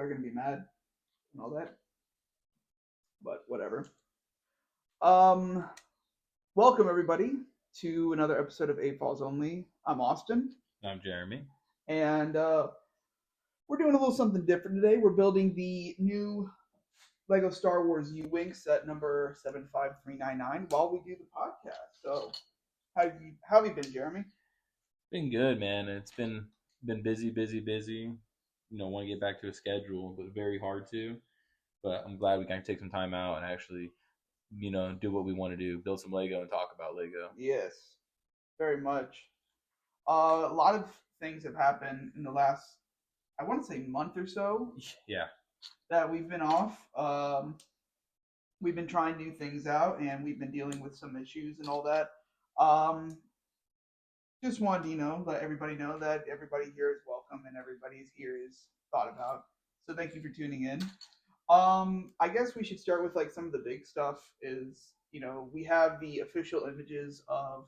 are going to be mad and all that. But whatever. Um, Welcome everybody to another episode of AFOLs Only. I'm Austin, I'm Jeremy. and we're doing a little something different today. We're building the new Lego Star Wars U-Wing set number 75399 while we do the podcast. So, how have you been, Jeremy? Been good, man. It's been busy. Want to get back to a schedule, but very hard to. But I'm glad we can take some time out and actually, do what we want to do, build some Lego and talk about Lego. Yes, very much. A lot of things have happened in the last, I want to say, month or so. Yeah. That we've been off. We've been trying new things out, and we've been dealing with some issues and all that. Just wanted to, let everybody know that everybody here is welcome and everybody's here is thought about. So thank you for tuning in. I guess we should start with like some of the big stuff. We have the official images of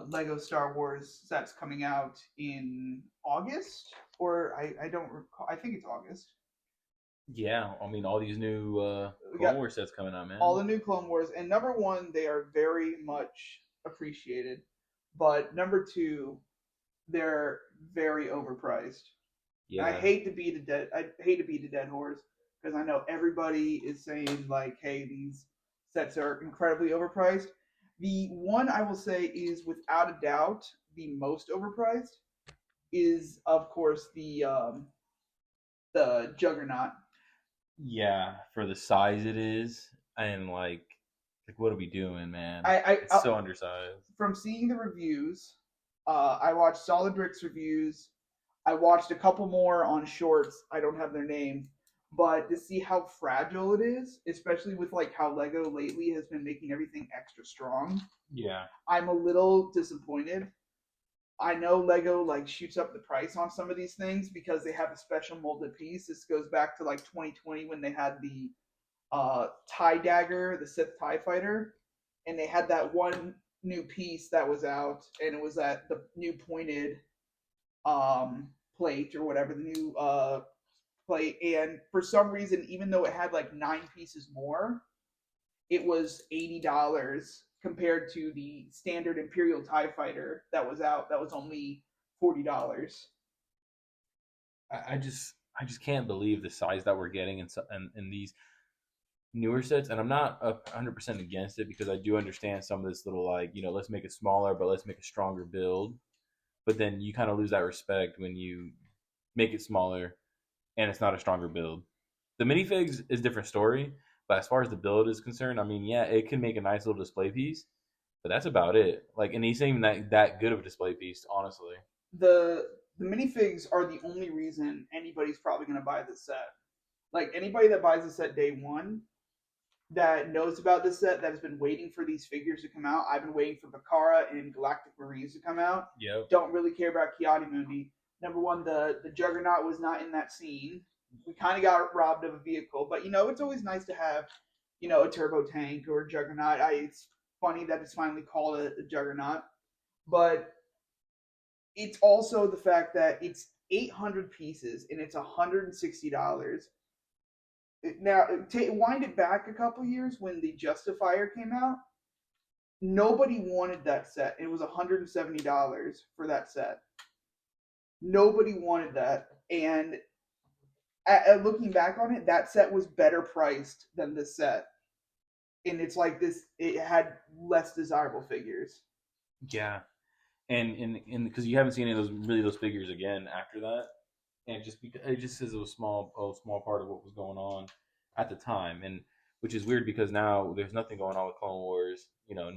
Lego Star Wars sets coming out in August, or I don't recall. I think it's August. Yeah, I mean all these new Clone Wars sets coming out, man. All the new Clone Wars, and number one, they are very much appreciated, but number two, they're very overpriced. Yeah. I hate to beat a dead horse because I know everybody is saying like, "Hey, these sets are incredibly overpriced." The one I will say is without a doubt the most overpriced is, of course, the Juggernaut. Yeah, for the size it is, and like what are we doing, man? It's so undersized. From seeing the reviews, I watched Solid Bricks reviews. I watched a couple more on Shorts. I don't have their name, but to see how fragile it is, especially with like how Lego lately has been making everything extra strong. Yeah, I'm a little disappointed. I know Lego like shoots up the price on some of these things because they have a special molded piece. This goes back to like 2020 when they had the TIE Dagger, the Sith TIE Fighter, and they had that one new piece that was out, and it was that the new pointed plate or whatever, the new plate, and for some reason, even though it had like 9 pieces more, it was $80 compared to the standard Imperial TIE Fighter that was out that was only $40. I just can't believe the size that we're getting in these newer sets, and I'm not 100% against it because I do understand some of this little like, let's make it smaller but let's make a stronger build, but then you kind of lose that respect when you make it smaller and it's not a stronger build. The minifigs is a different story, but as far as the build is concerned, I mean, yeah, it can make a nice little display piece, but that's about it. Like, and he's not even that good of a display piece, honestly. The minifigs are the only reason anybody's probably going to buy this set. Like, anybody that buys the set day one that knows about this set, that has been waiting for these figures to come out. I've been waiting for Bakara and Galactic Marines to come out. Yep. Don't really care about Ki-Adi-Mundi. Number one, the Juggernaut was not in that scene. We kind of got robbed of a vehicle, but it's always nice to have, a turbo tank or a Juggernaut. It's funny that it's finally called a Juggernaut, but it's also the fact that it's 800 pieces and it's $160. Now, wind it back a couple years when the Justifier came out. Nobody wanted that set. It was $170 for that set. Nobody wanted that, and looking back on it, that set was better priced than this set. And it's like this; it had less desirable figures. Yeah, and because you haven't seen any of those figures again after that, and it just says it was a small part of what was going on at the time, and which is weird because now there's nothing going on with Clone Wars. No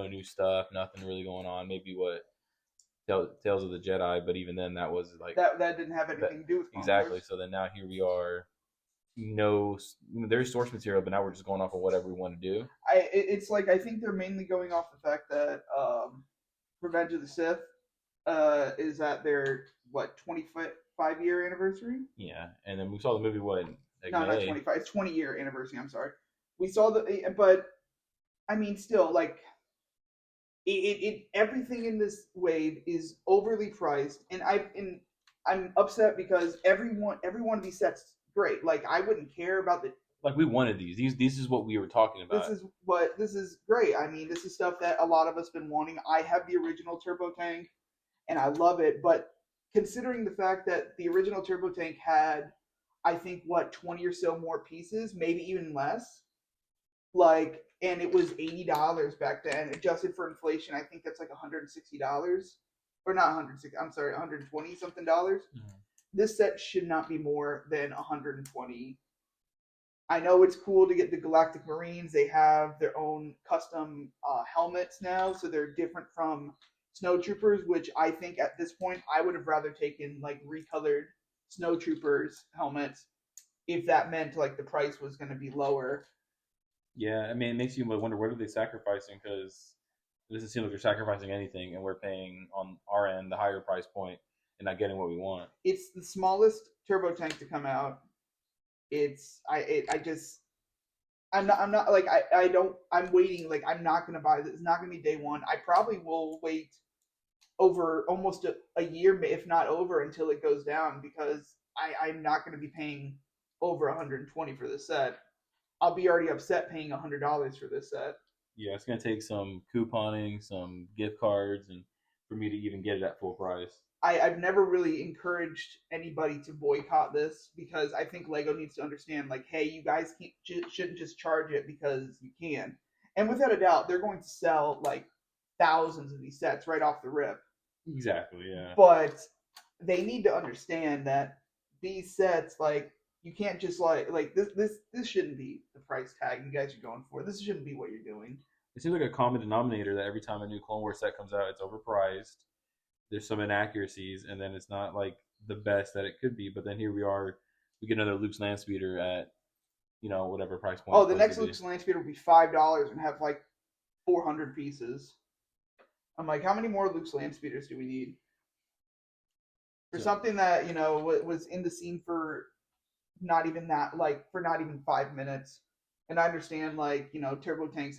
new stuff, nothing really going on. Maybe what Tales of the Jedi, but even then that was like that didn't have anything to do with Clone exactly. Wars. So then now here we are. There's source material, but now we're just going off of whatever we want to do. It's like I think they're mainly going off the fact that Revenge of the Sith is at their 25-year anniversary. Yeah, and then we saw the movie not 25. It's 20-year anniversary. I'm sorry. We saw but I mean, still like it everything in this wave is overly priced, and I'm upset because every one of these sets great. Like I wouldn't care about the. Like we wanted these. This is what we were talking about. This is great. I mean, this is stuff that a lot of us been wanting. I have the original turbo tank, and I love it. But considering the fact that the original turbo tank had, I think, what 20 or so more pieces, maybe even less. Like, and it was $80 back then, adjusted for inflation. I think that's like $160, or not 160. I'm sorry, 120 something dollars. Mm-hmm. This set should not be more than 120. I know it's cool to get the Galactic Marines. They have their own custom helmets now, so they're different from Snowtroopers, which I think at this point I would have rather taken like recolored Snowtroopers helmets if that meant like the price was going to be lower. Yeah, I mean, it makes you wonder what are they sacrificing, because it doesn't seem like they're sacrificing anything, and we're paying on our end the higher price point and not getting what we want. It's the smallest turbo tank to come out. I'm not like I'm waiting. Like I'm not gonna buy this. It's not gonna be day one. I probably will wait over almost a year, if not over, until it goes down, because I'm not gonna be paying over 120 for this set. I'll be already upset paying $100 for this set. Yeah, it's gonna take some couponing, some gift cards, and for me to even get it at full price. I've never really encouraged anybody to boycott this, because I think Lego needs to understand, like, hey, you guys shouldn't just charge it because you can. And without a doubt, they're going to sell like thousands of these sets right off the rip. Exactly, yeah. But they need to understand that these sets, like, you can't just like this shouldn't be the price tag you guys are going for. This shouldn't be what you're doing. It seems like a common denominator that every time a new Clone Wars set comes out, it's overpriced. There's some inaccuracies, and then it's not like the best that it could be. But then here we are, we get another Luke's Landspeeder at, whatever price point. Oh, the next Luke's Landspeeder will be $5 and have like 400 pieces. I'm like, how many more Luke's Landspeeders do we need? For something that, was in the scene for not even 5 minutes. And I understand, like, turbo tanks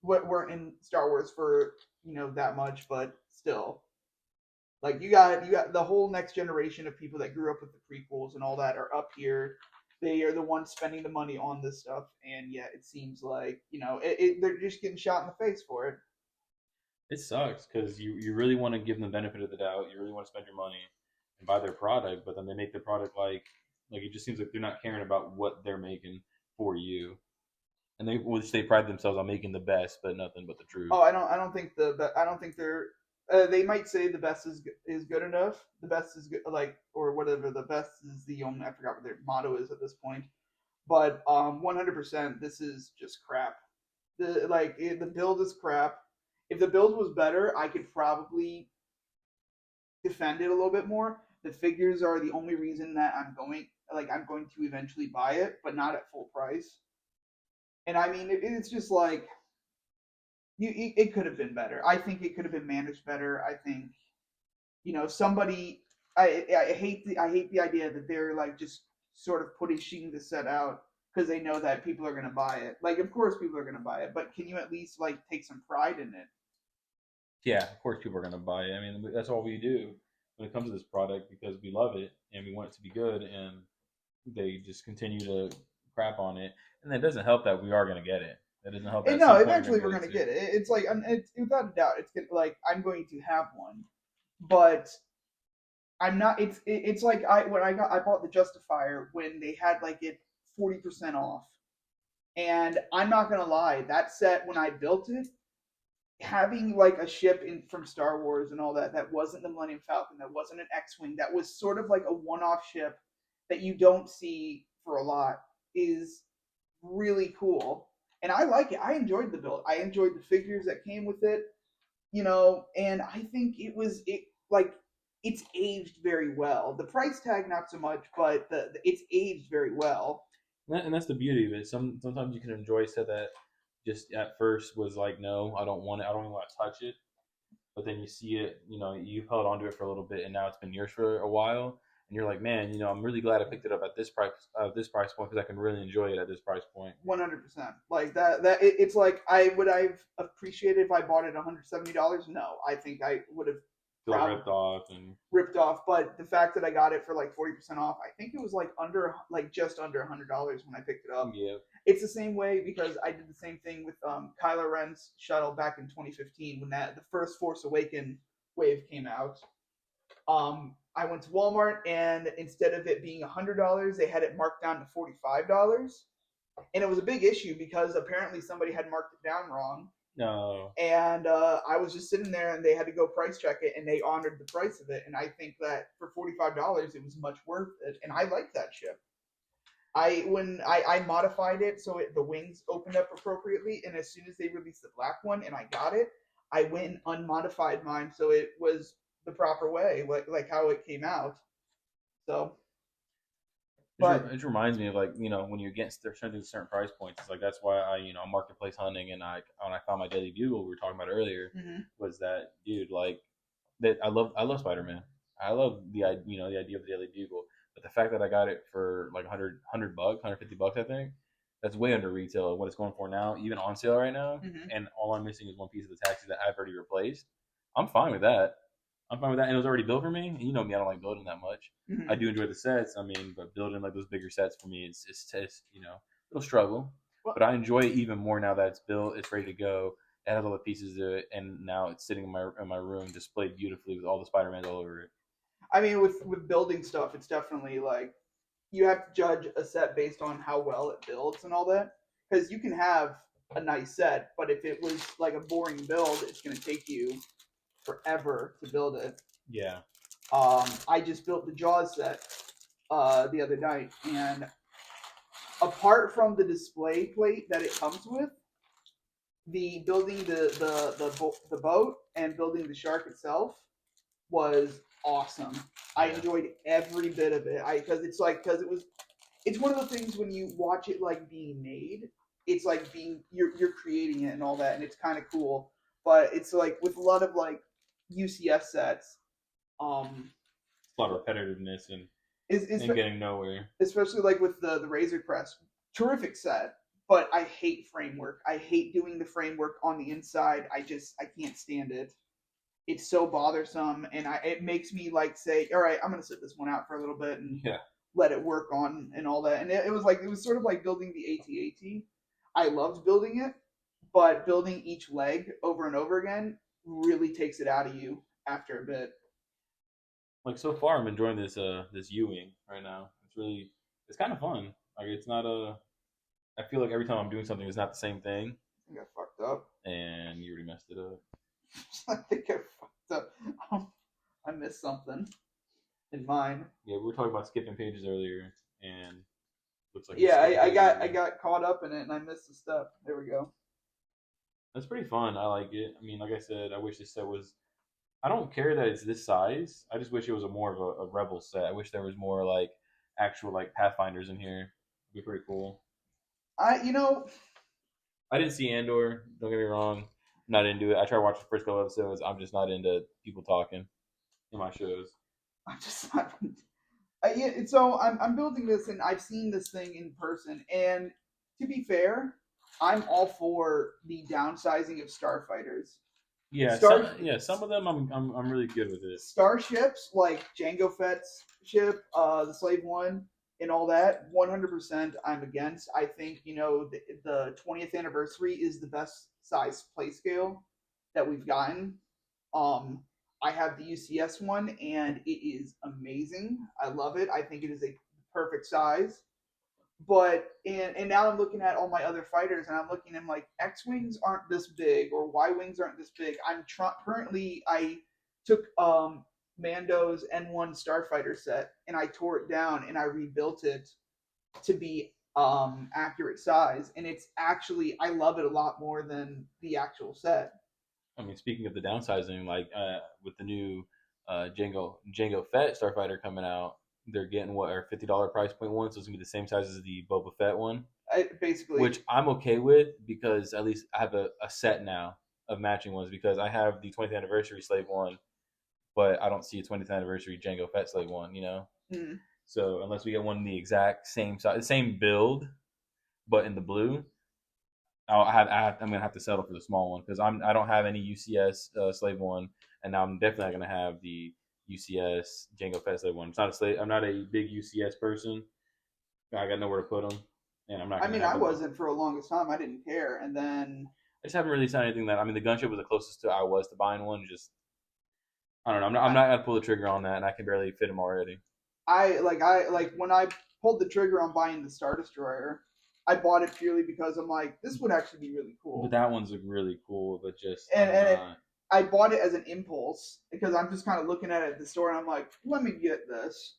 weren't in Star Wars for, that much, but still. Like, you got the whole next generation of people that grew up with the prequels and all that are up here. They are the ones spending the money on this stuff, and yet it seems like, they're just getting shot in the face for it. It sucks, because you really want to give them the benefit of the doubt. You really want to spend your money and buy their product, but then they make the product like it just seems like they're not caring about what they're making for you. And they pride themselves on making the best, but nothing but the truth. Oh, I don't think they're. They might say the best is good enough. The best is good, like, or whatever. The best is the only. I forgot what their motto is at this point. But 100%, this is just crap. The build is crap. If the build was better, I could probably defend it a little bit more. The figures are the only reason that I'm going to eventually buy it, but not at full price. And I mean, it's just like, it could have been better. I think it could have been managed better. I think, somebody. I hate the idea that they're like just sort of pushing the set out because they know that people are going to buy it. Like, of course, people are going to buy it, but can you at least like take some pride in it? Yeah, of course, people are going to buy it. I mean, that's all we do when it comes to this product, because we love it and we want it to be good, and they just continue to crap on it. And that doesn't help that we are going to get it. That doesn't help. No, eventually we're going to get it. It's like, it's without a doubt, it's like I'm going to have one, but I'm not. It's like I bought the Justifier when they had like it 40% off, and I'm not gonna lie, that set when I built it, having like a ship from Star Wars and all that wasn't the Millennium Falcon, that wasn't an X-wing, that was sort of like a one-off ship that you don't see for a lot, is really cool. And I like it. I enjoyed the build. I enjoyed the figures that came with it, and I think it's aged very well. The price tag not so much, but it's aged very well. And that's the beauty of it. Sometimes you can enjoy a set that just at first was like, no, I don't want it. I don't even want to touch it. But then you see it, you've held onto it for a little bit, and now it's been yours for a while. And you're like, man, I'm really glad I picked it up at this price point, because I can really enjoy it at this price point. 100%. Like it's like, I've appreciated if I bought it $170. No, I think I would have Still ripped off and ripped off. But the fact that I got it for like 40% off, I think it was like just under $100 when I picked it up. yeah. It's the same way because I did the same thing with Kylo Ren's shuttle back in 2015 when the first Force Awaken wave came out. I went to Walmart and instead of it being $100, they had it marked down to $45, and it was a big issue because apparently somebody had marked it down wrong. No. And I was just sitting there, and they had to go price check it, and they honored the price of it. And I think that for $45, it was much worth it, and I like that ship. I modified it so the wings opened up appropriately, and as soon as they released the black one, and I got it, I went and unmodified mine so it was the proper way, like how it came out. So. But it reminds me of like, when you're getting certain price points, it's like that's why I'm marketplace hunting, and when I found my Daily Bugle we were talking about earlier, was that dude like that I love Spider-Man. I love the idea of the Daily Bugle, but the fact that I got it for like $100 $150 I think that's way under retail what it's going for now, even on sale right now, and all I'm missing is one piece of the taxi that I've already replaced. I'm fine with that. And it was already built for me. And you know me, I don't like building that much. I do enjoy the sets. But building like those bigger sets for me, it's it'll struggle. But I enjoy it even more now that it's built, it's ready to go. It has all the pieces to it, and now it's sitting in my room, displayed beautifully with all the Spider-Mans all over it. I mean, with building stuff, it's definitely like you have to judge a set based on how well it builds and all that. Because you can have a nice set, but if it was like a boring build, it's going to take you forever to build it. Yeah. I just built the Jaws set the other night, and apart from the display plate that it comes with, building the boat and building the shark itself was awesome. I enjoyed every bit of it. Because it's one of the things when you watch it like being made, it's like you're creating it and all that, and it's kind of cool. But it's like with a lot of like UCS sets, a lot of repetitiveness and getting nowhere. Especially like with the Razor Crest, terrific set, but I hate framework. I hate doing the framework on the inside. I can't stand it. It's so bothersome, and it makes me like say, all right, I'm gonna sit this one out for a little bit and let it work on and all that. And it was sort of like building the AT-AT. I loved building it, but building each leg over and over again really takes it out of you after a bit. Like so far, I'm enjoying this U-wing right now. It's kind of fun. Like it's not I feel like every time I'm doing something, it's not the same thing. I got fucked up. And you already messed it up. I think I fucked up. I missed something in mine. Yeah, we were talking about skipping pages earlier, and looks like I got caught up in it, and I missed a step. There we go. That's pretty fun. I like it. I mean, like I said, I wish this set was. I don't care that it's this size. I just wish it was more of a Rebel set. I wish there was more like actual like Pathfinders in here. It'd be pretty cool. I didn't see Andor. Don't get me wrong. I'm not into it. I tried to watch the first couple episodes. I'm just not into people talking in my shows. I'm just not. So I'm building this, and I've seen this thing in person. And to be fair, I'm all for the downsizing of starfighters. Yeah, some of them I'm really good with it. Starships like Jango Fett's ship, the Slave One, and all that, 100% I'm against. I think the 20th anniversary is the best size play scale that we've gotten. I have the UCS one, and it is amazing. I love it. I think it is a perfect size. But and now I'm looking at all my other fighters, and I'm looking at like X-wings aren't this big, or Y-wings aren't this big. Currently I took Mando's N1 Starfighter set, and I tore it down and I rebuilt it to be accurate size, and it's actually I love it a lot more than the actual set. I mean, speaking of the downsizing, like with the new Jango Fett Starfighter coming out, they're getting our $50 price point one, so it's gonna be the same size as the Boba Fett one. Basically, which I'm okay with because at least I have a set now of matching ones because I have the 20th anniversary Slave one, but I don't see a 20th anniversary Jango Fett Slave one, Mm-hmm. So unless we get one in the exact same size, same build, but in the blue, I'm gonna have to settle for the small one because I don't have any UCS slave one, and now I'm definitely not gonna have the UCS Jango Fett slave one. It's not a slave. I'm not a big UCS person. I got nowhere to put them, and I'm not. I Gonna mean, have I them. wasn't for the longest time. I didn't care, and then I just haven't really signed anything that. I mean, the gunship was the closest to I was to buying one. Just I don't know. I'm not gonna pull the trigger on that, and I can barely fit them already. I like when I pulled the trigger on buying the Star Destroyer. I bought it purely because I'm like, this would actually be really cool. But that one's really cool, but just I bought it as an impulse because I'm just kind of looking at it at the store and I'm like, let me get this.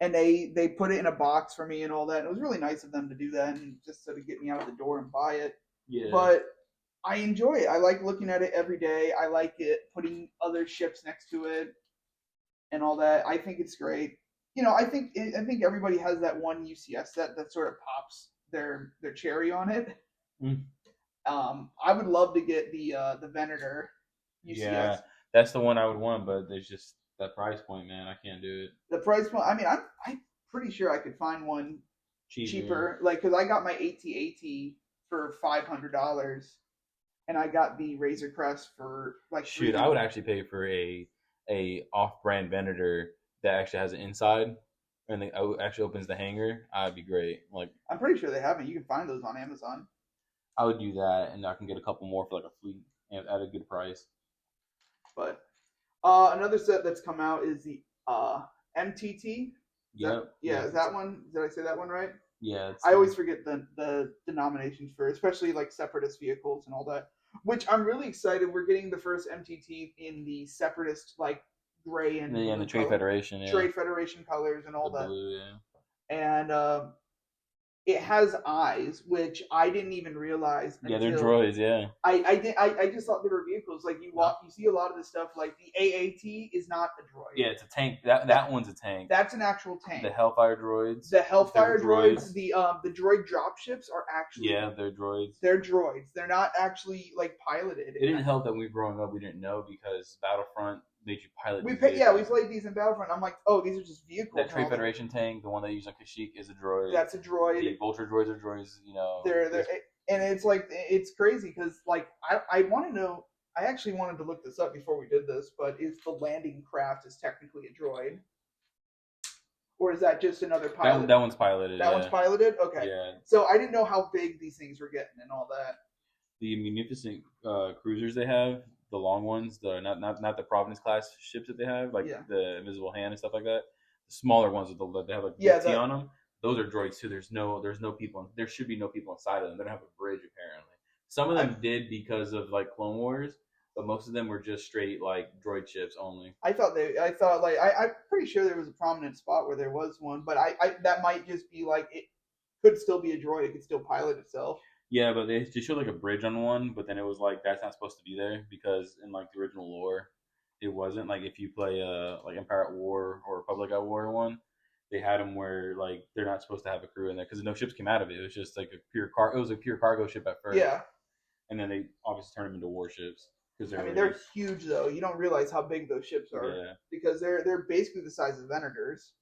And they put it in a box for me and all that. And it was really nice of them to do that and just sort of get me out of the door and buy it. Yeah. But I enjoy it. I like looking at it every day. I like it putting other ships next to it and all that. I think it's great. I think everybody has that one UCS set that sort of pops their cherry on it. Mm. I would love to get the Venator UCS. Yeah, that's the one I would want, but there's just that price point, man. I can't do it. The price point. I mean, I'm pretty sure I could find one cheaper. Like, because I got my AT-AT for $500, and I got the Razor Crest for like. Shoot, I would actually pay for a off-brand Venator that actually has an inside and it actually opens the hanger. I'd be great. Like, I'm pretty sure they have it. You can find those on Amazon. I would do that, and I can get a couple more for like a fleet at a good price. But another set that's come out is the MTT. Is that one? Did I say that one right? Yeah. I always forget the denominations for, especially like separatist vehicles and all that. Which I'm really excited. We're getting the first MTT in the separatist like gray and the Trade Federation. Yeah. Trade Federation colors and all the that. Blue, yeah. And it has eyes, which I didn't even realize. Yeah, they're droids. Yeah. I just thought they were vehicles. Like you see a lot of this stuff. Like the AAT is not a droid. Yeah, it's a tank. That one's a tank. That's an actual tank. The Hellfire droids. The Hellfire droids. The droid dropships are actually. Yeah, they're droids. They're droids. They're not actually like piloted. It didn't help that when we were growing up we didn't know because Battlefront made you pilot. We played these in Battlefront. I'm like, oh, these are just vehicles. That Trade Federation tank, the one they use on Kashyyyk, is a droid. That's a droid. The Vulture droids are droids. They're and it's like it's crazy because like I want to know. I actually wanted to look this up before we did this, but is the landing craft is technically a droid, or is that just another pilot? That one's piloted. That one's piloted. Okay. Yeah. So I didn't know how big these things were getting and all that. The munificent cruisers they have. The long ones, not the Providence class ships that they have, like the Invisible Hand and stuff like that. The smaller ones that they have like T on them. Those are droids too. There's no people. There should be no people inside of them. They don't have a bridge apparently. Some of them did because of like Clone Wars, but most of them were just straight like droid ships only. I'm pretty sure there was a prominent spot where there was one, but I that might just be like it could still be a droid. It could still pilot itself. Yeah, but they showed like a bridge on one, but then it was like that's not supposed to be there because in like the original lore, it wasn't. Like if you play like Empire at War or Republic at War one, they had them where like they're not supposed to have a crew in there because no ships came out of it. It was just like a pure cargo ship at first. Yeah, and then they obviously turned them into warships because they're huge though. You don't realize how big those ships are because they're basically the size of Venators.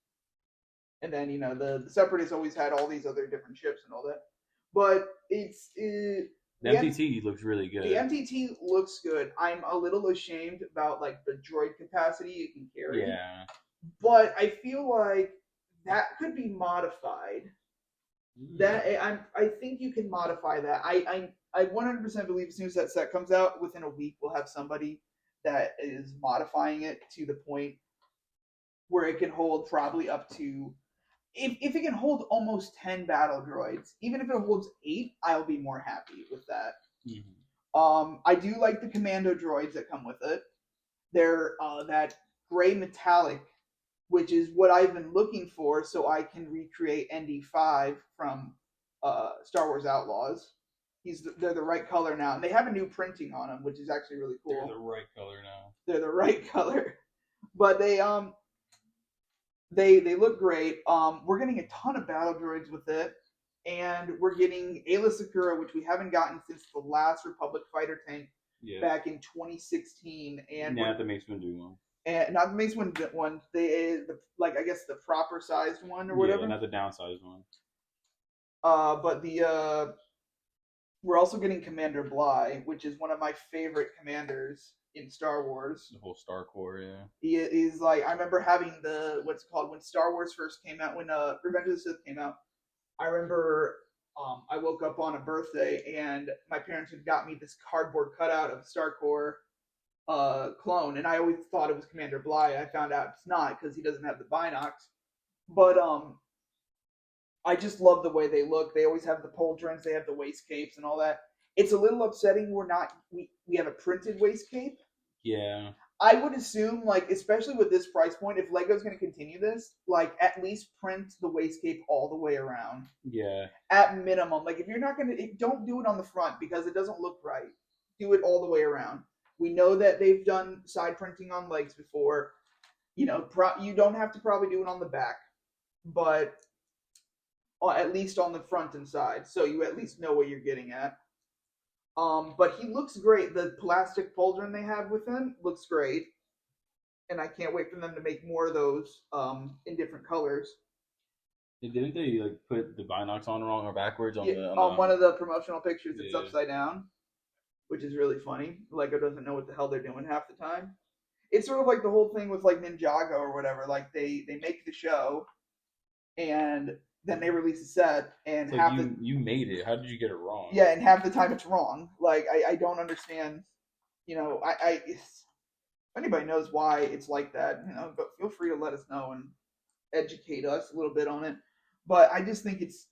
And then the Separatists always had all these other different ships and all that. But the MTT looks really good. The MTT looks good. I'm a little ashamed about like the droid capacity it can carry. Yeah. But I feel like that could be modified. I think you can modify that. I 100% believe as soon as that set comes out, within a week we'll have somebody that is modifying it to the point where it can hold probably up to. If it can hold almost 10 battle droids, even if it holds 8, I'll be more happy with that. Mm-hmm. I do like the commando droids that come with it. They're that gray metallic, which is what I've been looking for, so I can recreate ND5 from Star Wars Outlaws. They're the right color now, and they have a new printing on them, which is actually really cool. They're the right color now. They're the right color, but They look great. We're getting a ton of battle droids with it, and we're getting Aayla Secura, which we haven't gotten since the last Republic fighter tank back in 2016. And not the Mace Windu one. And not the Mace Windu one. I guess the proper sized one or whatever. Yeah, not the downsized one. But the we're also getting Commander Bly, which is one of my favorite commanders in Star Wars. The whole Star Corps, yeah. He is like, I remember having the what's it called when Star Wars first came out, when Revenge of the Sith came out. I remember I woke up on a birthday and my parents had got me this cardboard cutout of Star Corps clone, and I always thought it was Commander Bly. I found out it's not because he doesn't have the binocs. But I just love the way they look. They always have the pauldrons, they have the waist capes and all that. It's a little upsetting we have a printed waist cape. Yeah. I would assume, like, especially with this price point, if Lego's going to continue this, like, at least print the waist cape all the way around. Yeah. At minimum. Like, if you're not going to, don't do it on the front because it doesn't look right. Do it all the way around. We know that they've done side printing on legs before. You know, you don't have to probably do it on the back, but at least on the front and side, so you at least know what you're getting at. But he looks great. The plastic pauldron they have with him looks great, and I can't wait for them to make more of those in different colors. Didn't they like put the binocs on wrong or backwards on the on one of the promotional pictures? It's Yeah. upside down, which is really funny. Lego doesn't know what the hell they're doing half the time. It's sort of like the whole thing with like Ninjago or whatever. Like they make the show, and then they release a set, and It's like you made it. How did you get it wrong? yeah, and half the time it's wrong. Like I don't understand. You know, if anybody knows why it's like that, you know, but feel free to let us know and educate us a little bit on it. But I just think it's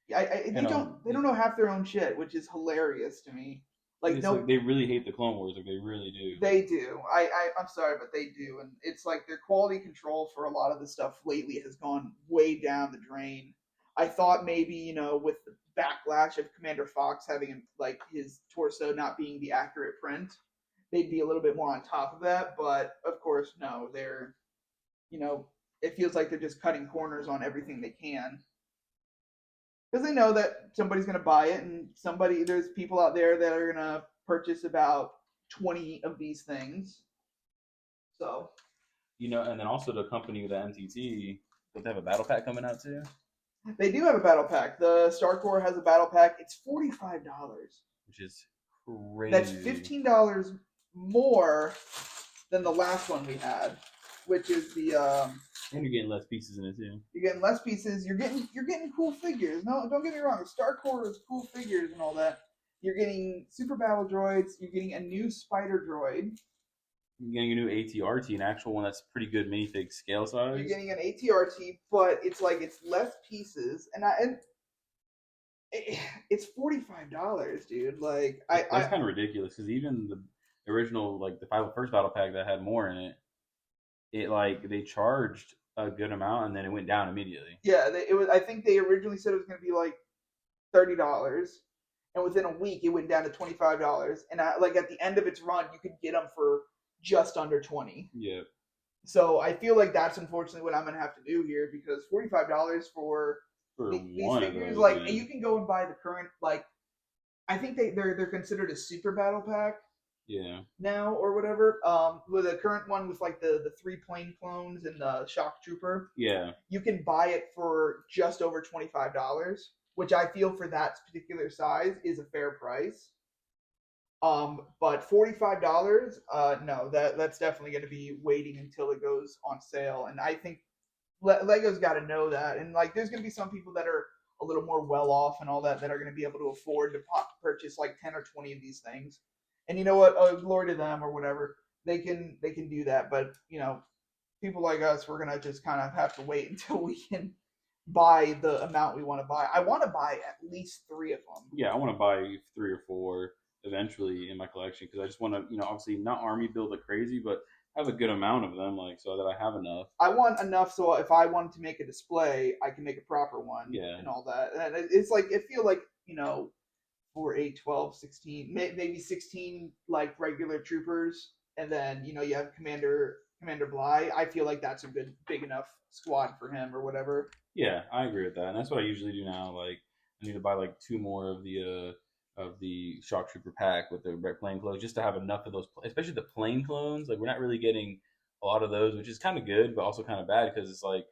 they don't know half their own shit, which is hilarious to me. Like like they really hate the Clone Wars, like they really do. They do. I'm sorry, but they do, and it's like their quality control for a lot of the stuff lately has gone way down the drain. I thought maybe, you know, with the backlash of Commander Fox having like his torso not being the accurate print, they'd be a little bit more on top of that. But of course, no, they're, you know, it feels like they're just cutting corners on everything they can because they know that somebody's going to buy it, and there's people out there that are going to purchase about 20 of these things. So, you know, and then also to accompany the MTT, don't they have a battle pack coming out too? They do have a battle pack. The Star Corps has a battle pack. It's $45, which is crazy. That's $15 more than the last one we had, which is the and you're getting less pieces in it too. You're getting less pieces. You're getting cool figures. No, don't get me wrong. Star Corps is cool figures and all that. You're getting super battle droids. You're getting a new spider droid. You're getting a new ATRT, an actual one that's pretty good minifig scale size. You're getting an ATRT, but it's like it's less pieces, and it's $45, dude. Like that's kind of ridiculous because even the original, like the first battle pack that had more in it, it like they charged a good amount and then it went down immediately. Yeah, it was. I think they originally said it was going to be like $30, and within a week it went down to $25. And like at the end of its run, you could get them for just under $20. Yeah. So I feel like that's unfortunately what I'm going to have to do here, because $45 for these figures, like, and you can go and buy the current, like, I think they're considered a super battle pack. Yeah. Now or whatever. With the current one with like the 3 plane clones and the shock trooper. Yeah. You can buy it for just over $25, which I feel for that particular size is a fair price. But $45, no, that's definitely going to be waiting until it goes on sale, and I think Lego's got to know that. And like, there's going to be some people that are a little more well off and all that are going to be able to afford to purchase like 10 or 20 of these things. And you know what? Oh, glory to them or whatever. They can do that. But you know, people like us, we're gonna just kind of have to wait until we can buy the amount we want to buy. I want to buy at least 3 of them. Yeah, I want to buy 3 or 4 eventually in my collection because I just want to, you know, obviously not army build like crazy, but have a good amount of them, like so that I have enough. I want enough so if I wanted to make a display, I can make a proper one. Yeah. And all that. And it's like, it feel like, you know, for 8, 12, 16, maybe 16 like regular troopers, and then, you know, you have Commander Bly. I feel like that's a good big enough squad for him or whatever. Yeah, I agree with that, and that's what I usually do now. Like, I need to buy like 2 more of the shock trooper pack with the red plane clones just to have enough of those, especially the plane clones. Like, we're not really getting a lot of those, which is kind of good, but also kind of bad because it's like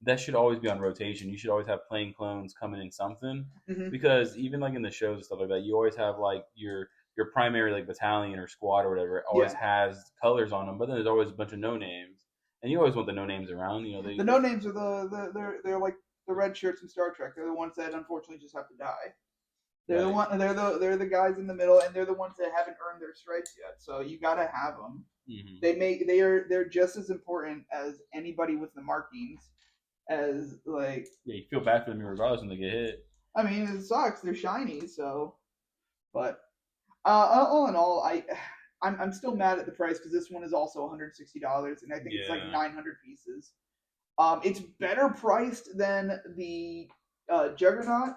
that should always be on rotation. You should always have plain clones coming in something, Hmm. because even like in the shows and stuff like that, you always have like your primary like battalion or squad or whatever always Yeah. has colors on them, but then there's always a bunch of no names, and you always want the no names around. You know, The no names are they're like the red shirts in Star Trek. They're the ones that unfortunately just have to die. They're the like, one. They're the guys in the middle, and they're the ones that haven't earned their stripes yet. So you gotta have them. mm-hmm. They're just as important as anybody with the markings. As like, Yeah, you feel bad for them regardless when they get hit. I mean, it sucks. They're shiny, so. But all in all, I'm still mad at the price because this one is also $160, and I think it's like Yeah. 900 pieces. It's better priced than the Juggernaut,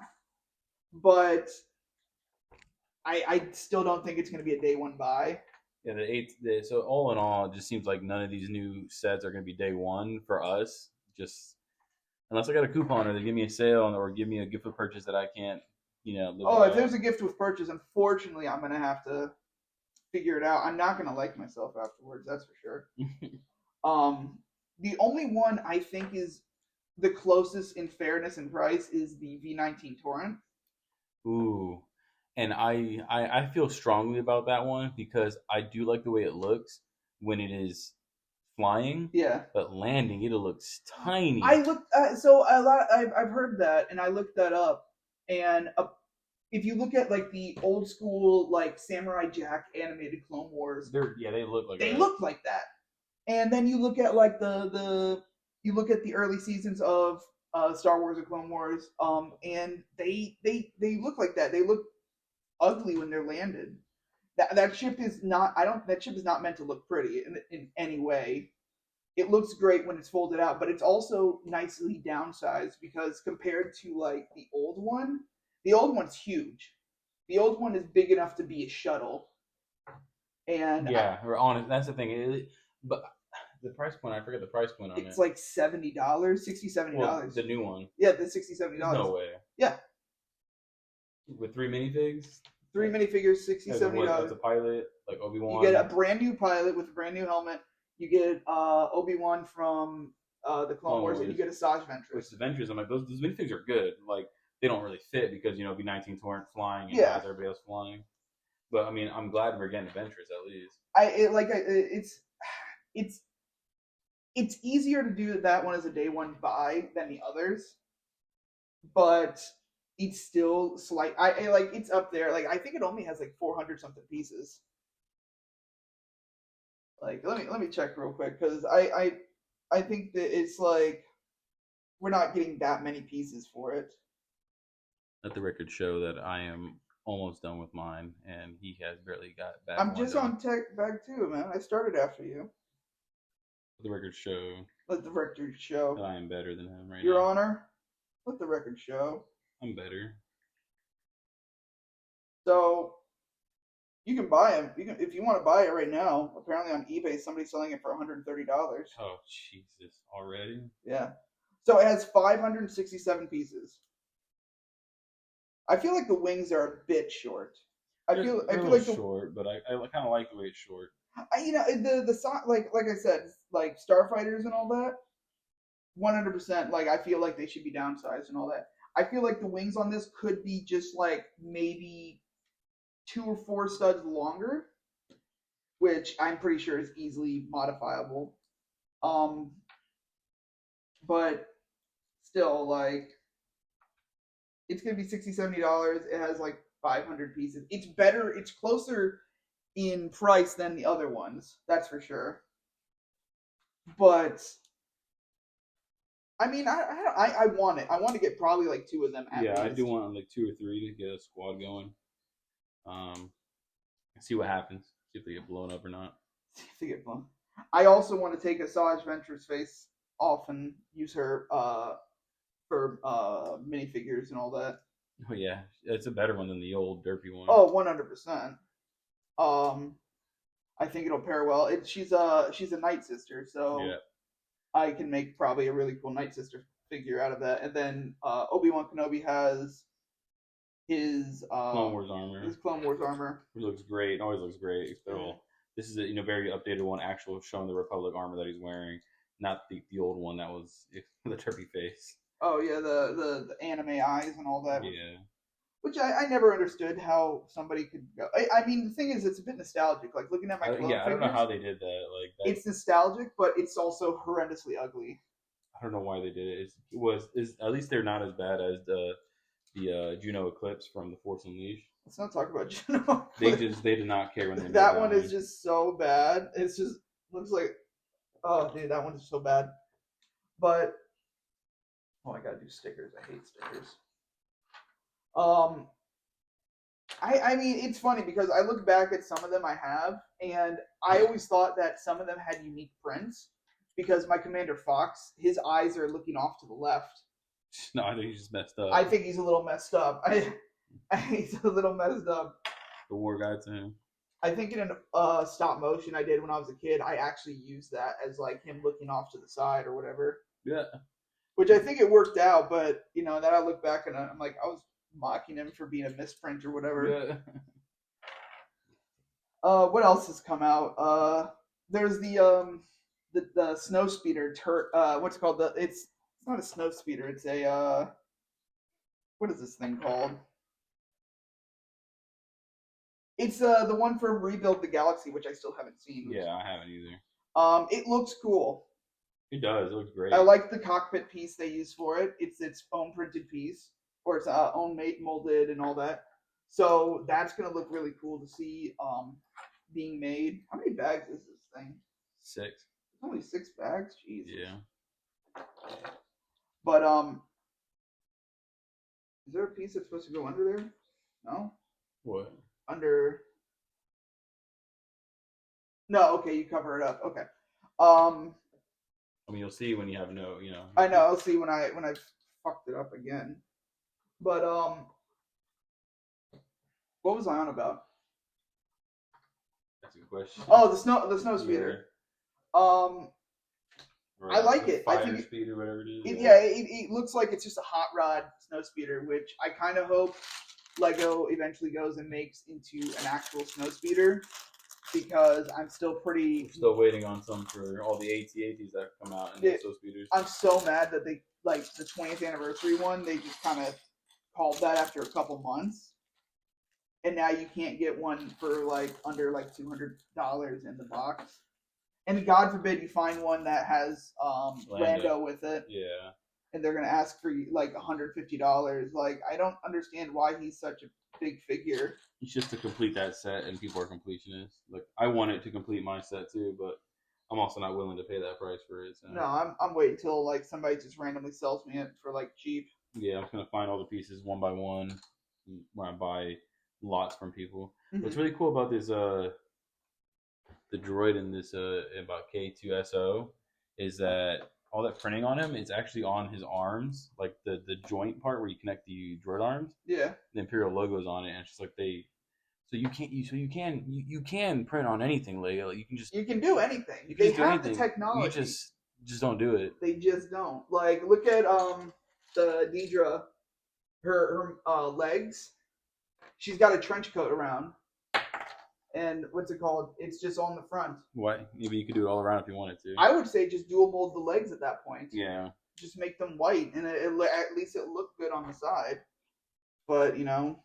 but I still don't think it's going to be a day one buy. Yeah, the eighth day. So all in all, it just seems like none of these new sets are going to be day one for us. Just unless I got a coupon or they give me a sale or give me a gift of purchase that I can't, live Oh, if without. there's a gift with purchase, unfortunately, I'm going to have to figure it out. I'm not going to like myself afterwards, that's for sure. The only one I think is the closest in fairness and price is the V19 Torrent. Ooh, and I feel strongly about that one because I do like the way it looks when it is flying, Yeah. but landing it looks tiny. I looked so a lot. I've heard that, and I looked that up. And if you look at like the old school like Samurai Jack animated Clone Wars, They look like they that. look like that. And then you look at like you look at the early seasons of Star Wars or Clone Wars, and they look like that. They look ugly when they're landed. That ship is not. I don't. That ship is not meant to look pretty in any way. It looks great when it's folded out, but it's also nicely downsized because compared to like the old one's huge. The old one is big enough to be a shuttle, and Yeah, we're honest. That's the thing. But the price point, I forget the price point on it's it. like $70, $60, $70. Well, the new one. Yeah, the $60, $70. No way. Yeah, With 3 minifigs. 3 minifigures, $60, $70. As a pilot, like Obi-Wan. You get a brand new pilot with a brand new helmet. You get Obi-Wan from the Clone Wars, and you get a Saj Ventress. Which the Ventress, I'm like, those minifigs are good. Like, they don't really fit because, B-19 weren't flying and has everybody else flying. But, I mean, I'm glad we're getting a Ventress at least. It's easier to do that one as a day one buy than the others, but it's still slight. I like it's up there. Like I think it only has like 400 something pieces. Like let me check real quick because I think that it's like we're not getting that many pieces for it. Let the record show that I am almost done with mine, and he has barely got back. I'm just on tech bag 2, man. I started after you. Let the record show. Let the record show. That I am better than him right Your now. Honor, let the record show. I'm better. So you can buy them. If you want to buy it right now. Apparently on eBay, somebody's selling it for $130. Oh Jesus! Already? Yeah. So it has 567 pieces. I feel like the wings are a bit short. I feel like short, but I kind of like the way it's short. The like I said, like starfighters and all that, 100%. Like I feel like they should be downsized and all that. I feel like the wings on this could be just like maybe 2 or 4 studs longer, which I'm pretty sure is easily modifiable. But still, like it's gonna be $60, $70. It has like 500 pieces. It's better. It's closer in price than the other ones, that's for sure. But I mean, I want it. I want to get probably like 2 of them. I do want like 2 or 3 to get a squad going. See what happens. See if they get blown up or not. See if they get blown. I also want to take a Saj Ventress face off and use her for minifigures and all that. Oh yeah, it's a better one than the old derpy one. Oh, 100%. I think it'll pair well. She's a Night Sister, so yeah. I can make probably a really cool Night Sister figure out of that. And then Obi-Wan Kenobi has his Clone Wars armor. His Clone Wars armor. It looks great. It always looks great. This is a very updated one, actual showing the Republic armor that he's wearing. not the old one that was the turkey face. Oh yeah, the anime eyes and all that. Yeah. Which I never understood how somebody could go. I mean, the thing is, it's a bit nostalgic. Like looking at my clone Yeah, I don't know figures, how they did that. Like that, it's nostalgic, but it's also horrendously ugly. I don't know why they did it. Is at least they're not as bad as the Juno Eclipse from the Force Unleashed. Let's not talk about Juno. They did not care when they made That one is just so bad. It's just looks like, oh dude, that one is so bad. But oh, I gotta do stickers. I hate stickers. I mean, it's funny because I look back at some of them I have, and I always thought that some of them had unique prints because my Commander Fox, his eyes are looking off to the left. No, I think he's just messed up. I think he's a little messed up. He's a little messed up. The war guide to him. I think in a stop motion I did when I was a kid, I actually used that as like him looking off to the side or whatever. Yeah. Which I think it worked out, but you know, then I look back and I'm like, I was mocking him for being a misprint or whatever. Yeah. What else has come out? There's the snow speeder. What's it called? It's not a snow speeder. It's a what is this thing called? It's the one from Rebuild the Galaxy, which I still haven't seen. Yeah, I haven't either. It looks cool. It does. It looks great. I like the cockpit piece they use for it. It's its own printed piece, or its own mate molded and all that. So that's gonna look really cool to see being made. How many bags is this thing? 6. Only 6 bags. Jeez. Yeah. But is there a piece that's supposed to go under there? No. What? Under. No. Okay, you cover it up. Okay. I mean, you'll see when you have no, you know. I know. I'll see when I fucked it up again. But what was I on about? That's a good question. Oh, the snow speeder. Yeah. I like it. I think speed or whatever it is. It looks like it's just a hot rod snow speeder, which I kind of hope Lego eventually goes and makes into an actual snow speeder, because I'm still waiting on some for all the AT-ATs that come out and the snow speeders. I'm so mad that they, like, the 20th anniversary one, they just kind of called that after a couple months, and now you can't get one for like under like $200 in the box. And God forbid you find one that has Lando with it. Yeah. And they're gonna ask for like $150. Like, I don't understand why he's such a big figure. It's just to complete that set, and people are completionists. Like, I want it to complete my set too, but I'm also not willing to pay that price for it. So. No, I'm waiting till like somebody just randomly sells me it for like cheap. Yeah, I'm just gonna find all the pieces one by one when I buy lots from people. Mm-hmm. What's really cool about this the droid in this about K2SO is that all that printing on him is actually on his arms, like the joint part where you connect the droid arms. Yeah. The Imperial logo's on it, and it's just like you can print on anything, Lego. Like, you can do anything. They have anything. The technology. You just don't do it. They just don't. Like, look at the Deidre, her legs. She's got a trench coat around. And what's it called? It's just on the front. What? Maybe you could do it all around if you wanted to. I would say just dual mold the legs at that point. Yeah. Just make them white, and at least it looked good on the side. But, you know,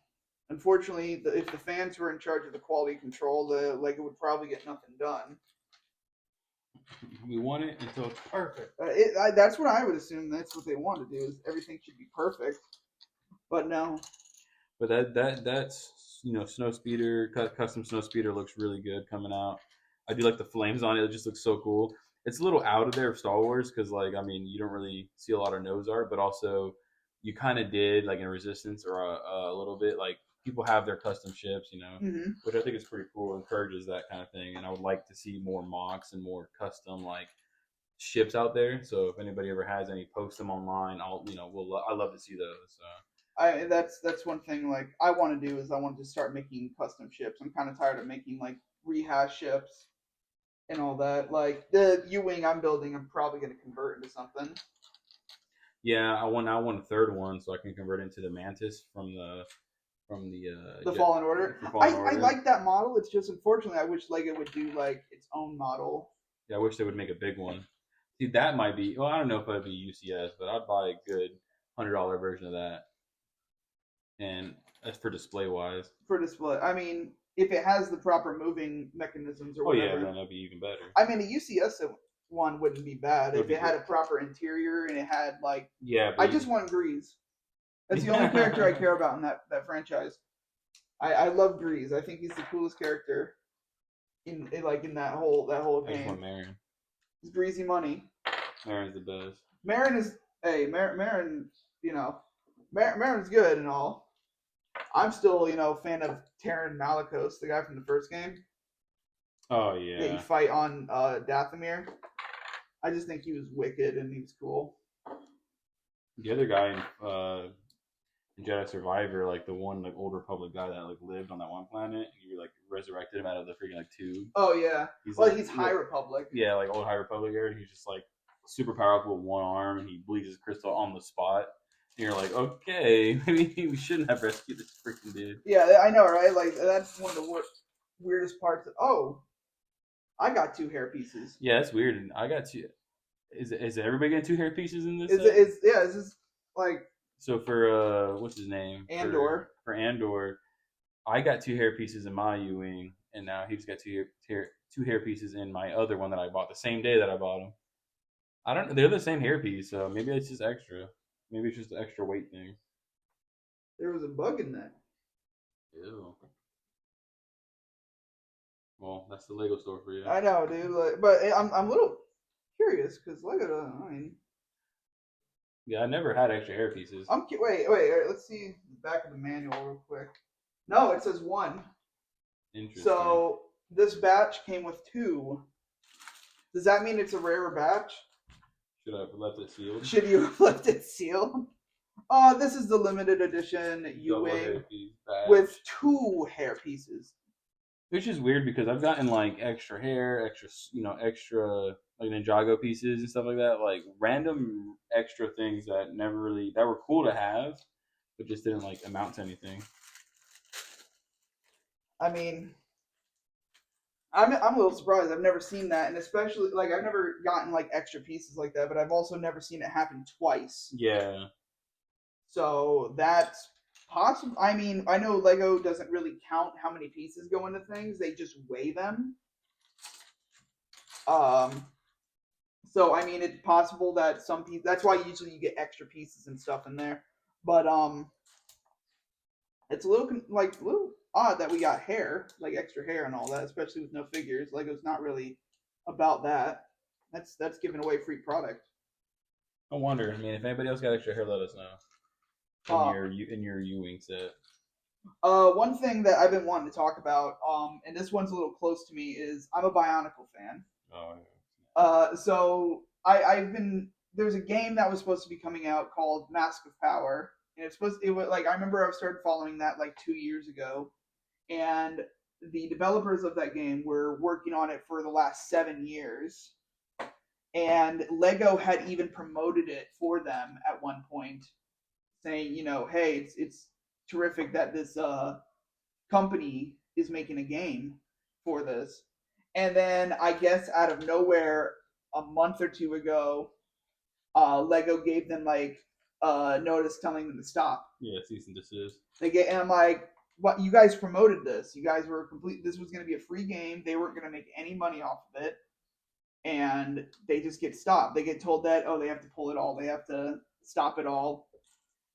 unfortunately, if the fans were in charge of the quality control, the Lego would probably get nothing done. We want it until it's perfect. That's what I would assume. That's what they want to do, is everything should be perfect. But no. But that's you know, snow speeder, custom snow speeder looks really good coming out. I do like the flames on it. It just looks so cool. It's a little out of there of Star Wars because, like, I mean, you don't really see a lot of nose art, but also you kind of did, like, in Resistance or a little bit. Like, people have their custom ships, you know, mm-hmm. which I think is pretty cool. Encourages that kind of thing. And I would like to see more mocks and more custom, like, ships out there. So if anybody ever has any, post them online. I love to see those. So. That's one thing, like, I want to do is I want to start making custom ships. I'm kind of tired of making like rehash ships and all that. Like the U-wing I'm building, I'm probably going to convert into something. Yeah, I want a third one so I can convert into the Mantis from the Fallen Order. I like that model. It's just, unfortunately, I wish Lego would do like its own model. Yeah, I wish they would make a big one. See, that might be. Well, I don't know if it'd be UCS, but I'd buy a good $100 version of that, and that's for display wise. For display. I mean, if it has the proper moving mechanisms or Oh yeah, whatever. then that'd be even better. I mean, a UCS one wouldn't be bad Would if be it had good. a proper interior and it had like. Yeah, I but just want Grease. That's the only character I care about in that franchise. I love Grease. I think he's the coolest character in like in that whole I just want game. Marin. He's greasy money. Marin's the best. Marin is Marin. You know, Marin's good and all. I'm still a fan of Terran Malikos, the guy from the first game. Oh Yeah, you yeah. fight on Dathomir. I just think he was wicked and he was cool. The other guy in Jedi Survivor, like the one like old Republic guy that like lived on that one planet, and you like resurrected him out of the freaking like tube. Oh yeah. He's High Republic. Yeah, like old High Republic era. He's just like super powerful with one arm, and he bleeds his crystal on the spot. And you're like, okay, maybe we shouldn't have rescued this freaking dude. Yeah, I know, right? Like that's one of the weirdest parts. I got 2 hair pieces. Yeah, that's weird. And I got 2. Is everybody getting 2 hair pieces in this? Is this like so for what's his name? Andor. For Andor, I got 2 hair pieces in my U-wing, and now he's got 2 hair pieces in my other one that I bought the same day that I bought them. I don't. They're the same hair piece, so maybe it's just extra. Maybe it's just an extra weight thing. There was a bug in that. Ew. Well, that's the Lego store for you. I know, dude. Like, but I'm a little curious because Lego. I mean, yeah, I never had extra hair pieces. Wait. Let's see the back of the manual real quick. No, it says 1. Interesting. So this batch came with 2. Does that mean it's a rarer batch? Should I have left it sealed? Should you have left it sealed? This is the limited edition U-wing with 2 hair pieces. Which is weird because I've gotten like extra hair, extra like Ninjago pieces and stuff like that, like random extra things that were cool to have, but just didn't like amount to anything. I mean, I'm a little surprised. I've never seen that, and especially like I've never gotten like extra pieces like that, but I've also never seen it happen twice. Yeah. So that's possible. I mean, I know Lego doesn't really count how many pieces go into things; they just weigh them. So I mean, it's possible that some pieces. That's why usually you get extra pieces and stuff in there. But it's a little odd that we got hair, like extra hair and all that, especially with no figures. Lego's not really about that. That's giving away free product. I wonder. I mean, if anybody else got extra hair, let us know. In your U-wing set. One thing that I've been wanting to talk about, and this one's a little close to me, is I'm a BIONICLE fan. Oh. Yeah. So there's a game that was supposed to be coming out called Mask of Power, and I remember I started following that like 2 years ago, and the developers of that game were working on it for the last 7 years, and Lego had even promoted it for them at one point, saying, hey, it's terrific that this company is making a game for this. And then I guess out of nowhere, a month or 2 ago, Lego gave them like notice telling them to stop. Yeah, cease and desist. And I'm like, what? You guys promoted this. You guys were this was going to be a free game. They weren't going to make any money off of it, and they just get stopped. They get told that they have to pull it all. They have to stop it all.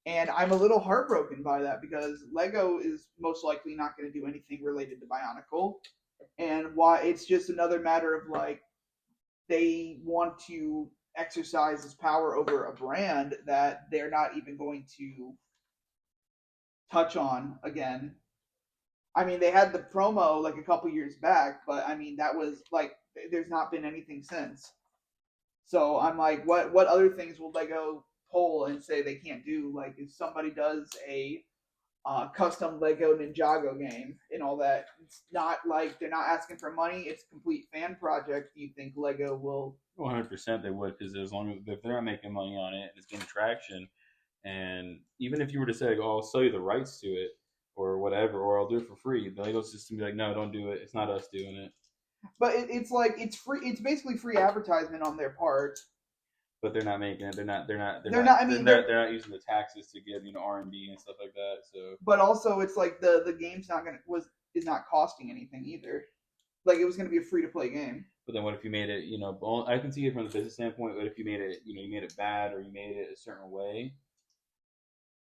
And I'm a little heartbroken by that because Lego is most likely not going to do anything related to BIONICLE. And why it's just another matter of like they want to exercise this power over a brand that they're not even going to touch on again. I mean, they had the promo like a couple years back, but I mean that was like there's not been anything since. So I'm like, what other things will Lego pull and say they can't do? Like if somebody does a custom Lego Ninjago game and all that, it's not like they're not asking for money. It's a complete fan project. Do you think Lego will? 100% they would, because as long as if they're not making money on it, it's getting traction. And even if you were to say, I'll sell you the rights to it or whatever, or I'll do it for free, the Lego system be like, no, don't do it. It's not us doing it. But it's like it's free. It's basically free advertisement on their part. But they're not making it. They're not. I mean, They're not using the taxes to get R&D and stuff like that. So, but also it's like the game's not gonna was is not costing anything either. Like it was gonna be a free to play game. but then what if you made it? I can see it from the business standpoint. But if you made it, you made it bad or you made it a certain way,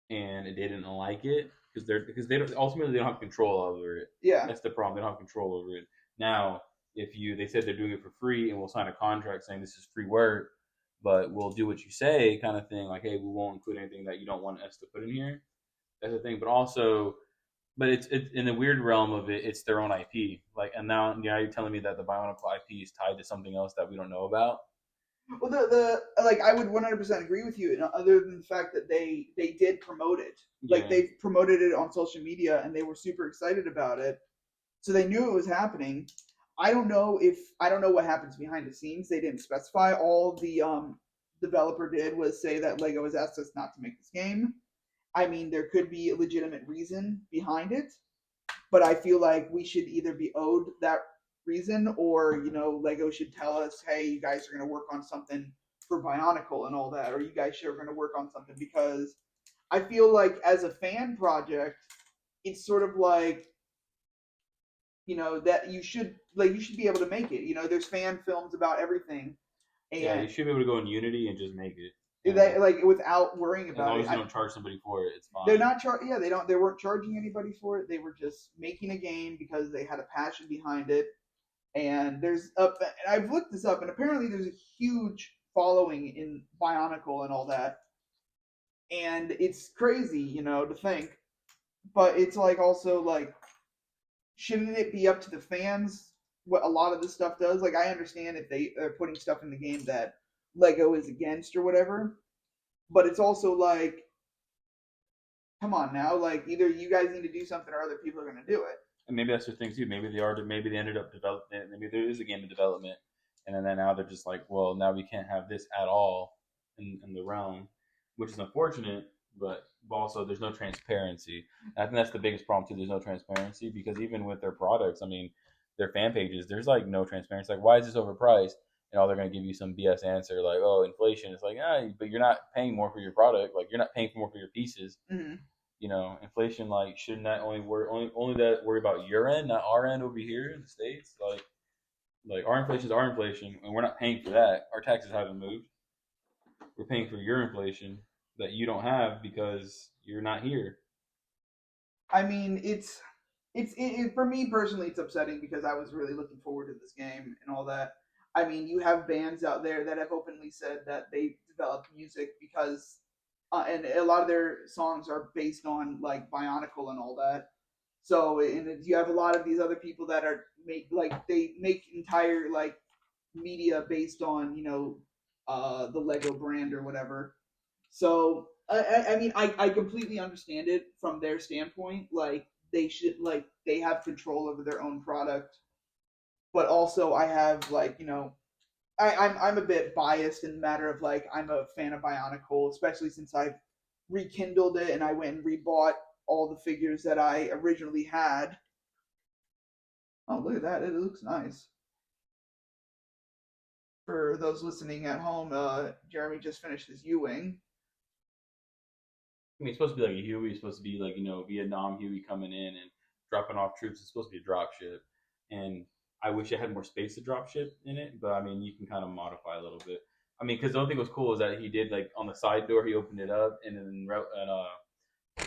and they didn't like it because they don't ultimately they don't have control over it. Yeah. That's the problem. They don't have control over it. Now, if they said they're doing it for free and we'll sign a contract saying this is free work, but we'll do what you say, kind of thing. Like, hey, we won't include anything that you don't want us to put in here. That's the thing. But also, but it's in the weird realm of it. It's their own IP. Like, and now you're telling me that the Bionicle IP is tied to something else that we don't know about. Well, the like I would 100% agree with you. Other than the fact that they did promote it, like Yeah. they promoted it on social media and they were super excited about it, so they knew it was happening. I don't know what happens behind the scenes. They didn't specify. All the developer did was say that Lego has asked us not to make this game. I mean, there could be a legitimate reason behind it, but I feel like we should either be owed that reason or Lego should tell us, hey, you guys are going to work on something for Bionicle and all that, or you guys are going to work on something, because I feel like as a fan project, it's sort of like that you should be able to make it. There's fan films about everything, Yeah, you and should be able to go in Unity and just make it. that like without worrying As about long it. as you don't charge somebody for it, it's fine. They're not yeah, they weren't charging anybody for it. They were just making a game because they had a passion behind it. And I've looked this up, and apparently there's a huge following in Bionicle and all that. And it's crazy, to think. But it's like also like, shouldn't it be up to the fans what a lot of this stuff does? Like I understand if they are putting stuff in the game that Lego is against or whatever, but it's also like, come on now, like either you guys need to do something or other people are going to do it. And maybe that's the thing too. Maybe they are. Maybe they ended up developing. Maybe there is a game in development, and then now they're just like, well, now we can't have this at all in the realm, which is unfortunate. But also, there's no transparency. And I think that's the biggest problem too. There's no transparency because even with their products, I mean, their fan pages, there's like no transparency. Like, why is this overpriced? And all they're going to give you some BS answer like, oh, inflation. It's like, but you're not paying more for your product. Like, you're not paying for more for your pieces. Mm-hmm. Inflation, like, shouldn't that only that worry about your end, not our end over here in the States? Like our inflation is our inflation, and we're not paying for that. Our taxes haven't moved. We're paying for your inflation that you don't have because you're not here. I mean, it's for me personally, it's upsetting because I was really looking forward to this game and all that. I mean, you have bands out there that have openly said that they develop music because and a lot of their songs are based on like Bionicle and all that. So, and you have a lot of these other people that are they make entire like media based on the Lego brand or whatever. So I mean I completely understand it from their standpoint. Like they have control over their own product, but also I have I'm a bit biased in the matter of like I'm a fan of Bionicle, especially since I've rekindled it and I went and rebought all the figures that I originally had. Oh, look at that! It looks nice. For those listening at home, Jeremy just finished his U-wing. I mean, it's supposed to be like a Huey. It's supposed to be like Vietnam Huey coming in and dropping off troops. It's supposed to be a drop ship, and I wish it had more space to drop ship in it. But I mean, you can kind of modify a little bit. I mean, because the only thing was cool is that he did like on the side door, he opened it up, and then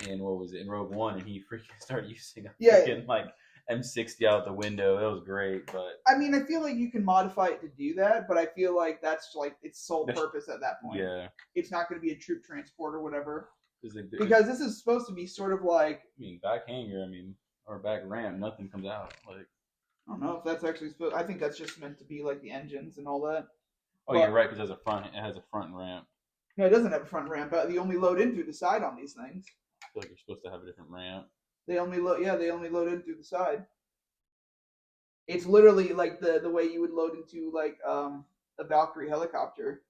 in what was it in Rogue One, and he freaking started using a freaking like M60 out the window. That was great, but I mean, I feel like you can modify it to do that, but I feel like that's like its sole purpose at that point. Yeah, it's not going to be a troop transport or whatever. Because this is supposed to be sort of like, I mean, back hanger, or back ramp, nothing comes out. Like, I don't know if that's actually supposed. I think that's just meant to be like the engines and all that. Oh, you're right, because it has a front ramp. No, it doesn't have a front ramp, but you only load in through the side on these things. I feel like you're supposed to have a different ramp. They only load in through the side. It's literally like the way you would load into like a Valkyrie helicopter,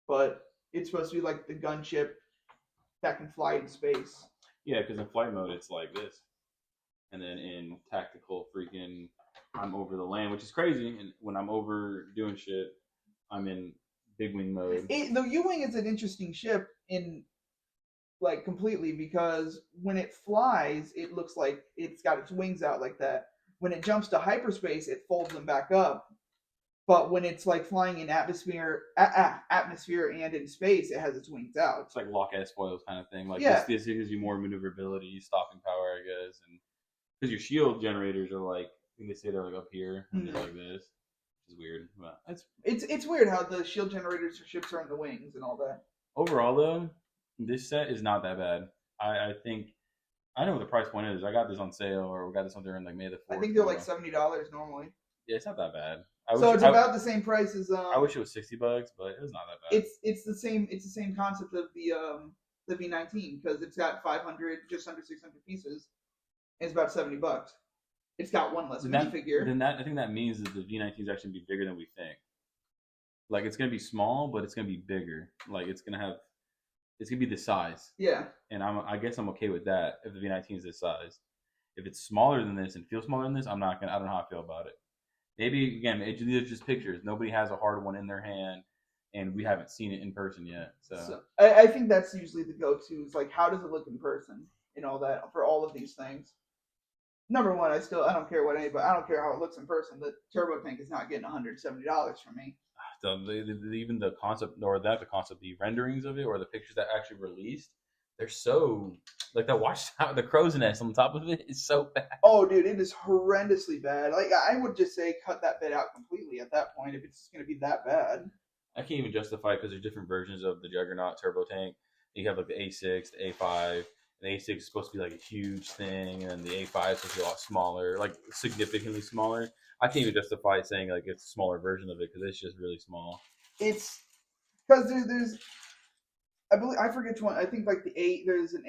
but it's supposed to be like the gunship that can fly in space. Yeah, because in flight mode it's like this. and then in tactical, freaking, I'm over the land, which is crazy. And when I'm over doing shit, I'm in big wing mode. The U-wing is an interesting ship in like completely because when it flies, it looks like it's got its wings out like that. When it jumps to hyperspace, it folds them back up. But when it's like flying in atmosphere and in space, it has its wings out. It's like lock-ass foils kind of thing. Like Yeah. this gives you more maneuverability, stopping power, I guess, and because your shield generators are like, I think they say they're like up here, and they're like this, which is weird. But it's weird how the shield generators for ships are on the wings and all that. Overall, though, this set is not that bad. I think I know what the price point is. I got this on sale, or we got this on during like May the 4th. I think they're like $70 normally. Yeah, it's not that bad. So it's about the same price as. I wish it was $60, but it was not that bad. It's the same concept of the V19 because it's got 500, just under 600 pieces. And it's about $70. It's got one less minifigure. Then I think that means that the V19 is actually gonna be bigger than we think. Like it's gonna be small, but it's gonna be bigger. Like it's gonna be the size. Yeah. And I guess I'm okay with that if the V19 is this size. If it's smaller than this and feels smaller than this, I don't know how I feel about it. Maybe again, these are just pictures. Nobody has a hard one in their hand, and we haven't seen it in person yet. So I think that's usually the go-to. Is like, how does it look in person, and all that for all of these things. Number one, I don't care I don't care how it looks in person. The turbo tank is not getting $170 from me. Even the concept, the renderings of it, or the pictures that actually released, they're so like that watchtower, the crow's nest on top of it is so bad. Oh, dude, it is horrendously bad. Like I would just say cut that bit out completely at that point if it's going to be that bad. I can't even justify it because there's different versions of the Juggernaut turbo tank. You have like the A6, the A5. The A6 is supposed to be like a huge thing, and the A5 is supposed to be a lot smaller, like significantly smaller. I can't even justify saying like it's a smaller version of it because it's just really small. It's because there's I forget which one. I think like there's an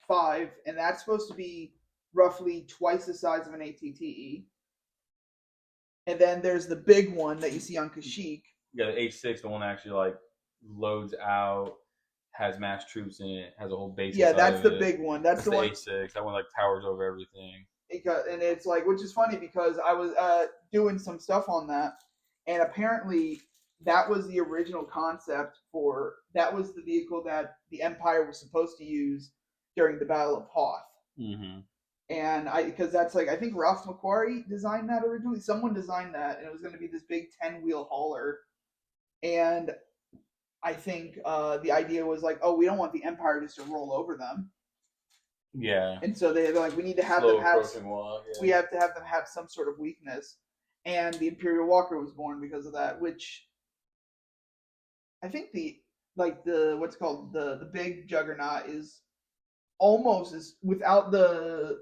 A5, and that's supposed to be roughly twice the size of an ATTE. And then there's the big one that you see on Kashyyyk. Yeah, the A6, the one that actually like loads out, has mass troops in it, has a whole base. Yeah, that's the big one. That's the one. A6. That one like towers over everything. And it's like, which is funny because I was doing some stuff on that, and apparently that was the original concept for, that was the vehicle that the Empire was supposed to use during the Battle of Hoth. Mm-hmm. And because that's like, I think Ralph McQuarrie designed that originally. Someone designed that, and it was going to be this big 10-wheel hauler. And I think the idea was like, oh, we don't want the Empire just to roll over them. Yeah. And so they're like, we need to have them have, we have to have them have some sort of weakness. And the Imperial Walker was born because of that, which I think the big Juggernaut is almost as, without the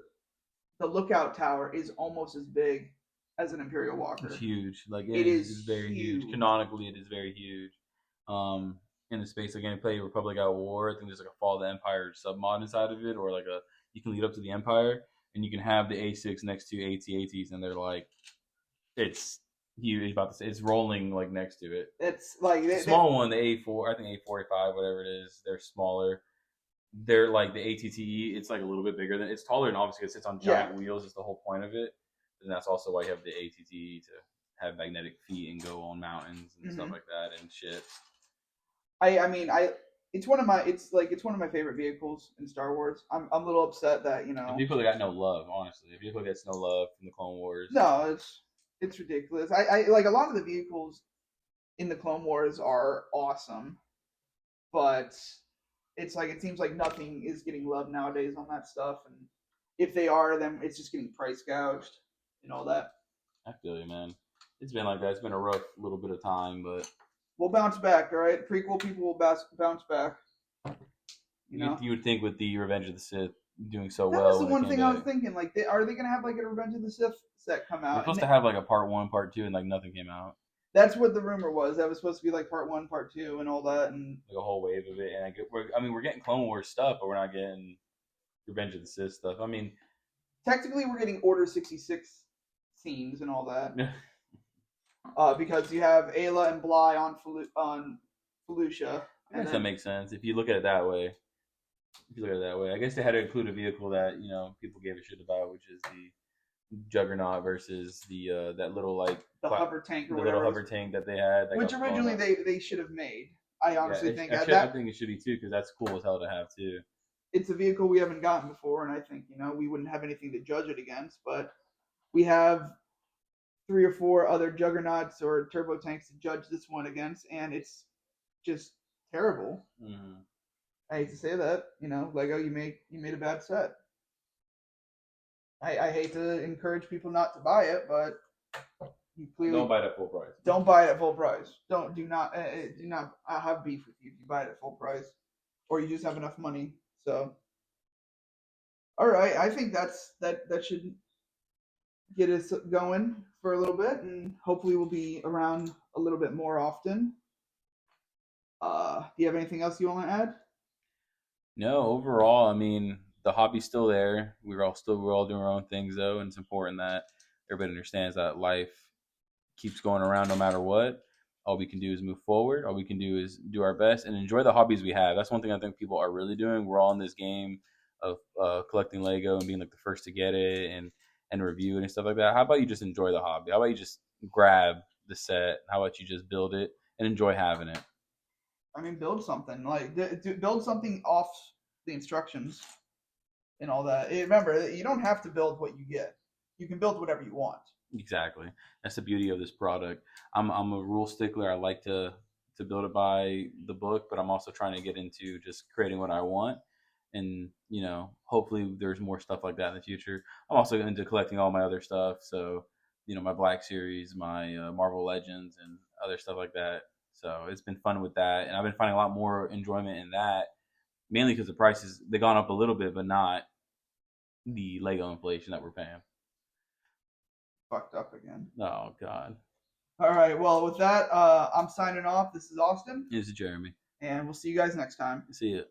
lookout tower, is almost as big as an Imperial Walker. It's huge. Like it is very huge. Canonically, it is very huge. In the space, again, you play Republic at War. I think there's like a Fall of the Empire sub-mod inside of it, or like you can lead up to the Empire, and you can have the A6 next to AT-ATs, and they're like, it's huge. About to say, it's rolling like next to it. It's like the small one, the A4, I think A4, A5, whatever it is. They're smaller. They're like the ATTE. It's like a little bit bigger than, it's taller, and obviously it sits on giant wheels. Is the whole point of it, and that's also why you have the ATTE to have magnetic feet and go on mountains and stuff like that and shit. It's one of my favorite vehicles in Star Wars. I'm a little upset that, a vehicle that got no love, honestly. A vehicle gets no love from the Clone Wars. No, it's ridiculous. I like a lot of the vehicles in the Clone Wars are awesome, but it's like, it seems like nothing is getting love nowadays on that stuff, and if they are, then it's just getting price gouged and all that. I feel you, man. It's been like that. It's been a rough little bit of time, but we'll bounce back, all right? Prequel people will bounce back. You would think with the Revenge of the Sith doing so well. That was the one thing I was thinking. Like, are they going to have like a Revenge of the Sith set come out? They're supposed to have like a part 1, part 2, and like nothing came out. That's what the rumor was. That was supposed to be like part 1, part 2, and all that, and like a whole wave of it. And we're getting Clone Wars stuff, but we're not getting Revenge of the Sith stuff. I mean, technically, we're getting Order 66 scenes and all that. Because you have Ayla and Bly on Felucia. I guess that makes sense if you look at it that way. if you look at it that way. I guess they had to include a vehicle that people gave a shit about, which is the Juggernaut versus the that little the hover tank or the whatever, little hover tank that they had, that which got blown originally up. they should have made. I Yeah, honestly think I that think it should be too, because that's cool as hell to have too. it's a vehicle we haven't gotten before, and I think we wouldn't have anything to judge it against, but we have 3 or 4 other juggernauts or turbo tanks to judge this one against, and it's just terrible. Mm-hmm. I hate to say that, Lego, you made a bad set. I hate to encourage people not to buy it, but you clearly don't buy it at full price. Don't buy it at full price. Do not I have beef with you if you buy it at full price, or you just have enough money. So, all right, I think that should get us going for a little bit, and hopefully we'll be around a little bit more often. Do you have anything else you want to add? No, overall, I mean, the hobby's still there. We're all doing our own things though, and it's important that everybody understands that life keeps going around no matter what. All we can do is move forward. All we can do is do our best and enjoy the hobbies we have. That's one thing I think people are really doing. We're all in this game of collecting Lego and being like the first to get it and review it and stuff like that. How about you just enjoy the hobby? How about you just grab the set? How about you just build it and enjoy having it? I mean, build something build something off the instructions and all that. Remember, you don't have to build what you get. You can build whatever you want. Exactly. That's the beauty of this product. I'm a rule stickler. I like to build it by the book, but I'm also trying to get into just creating what I want. And hopefully there's more stuff like that in the future. I'm also into collecting all my other stuff. So, my Black Series, my Marvel Legends, and other stuff like that. So it's been fun with that, and I've been finding a lot more enjoyment in that, mainly because the prices, they've gone up a little bit, but not the Lego inflation that we're paying. Fucked up again. Oh God. All right. Well, with that, I'm signing off. This is Austin. This is Jeremy. And we'll see you guys next time. See ya.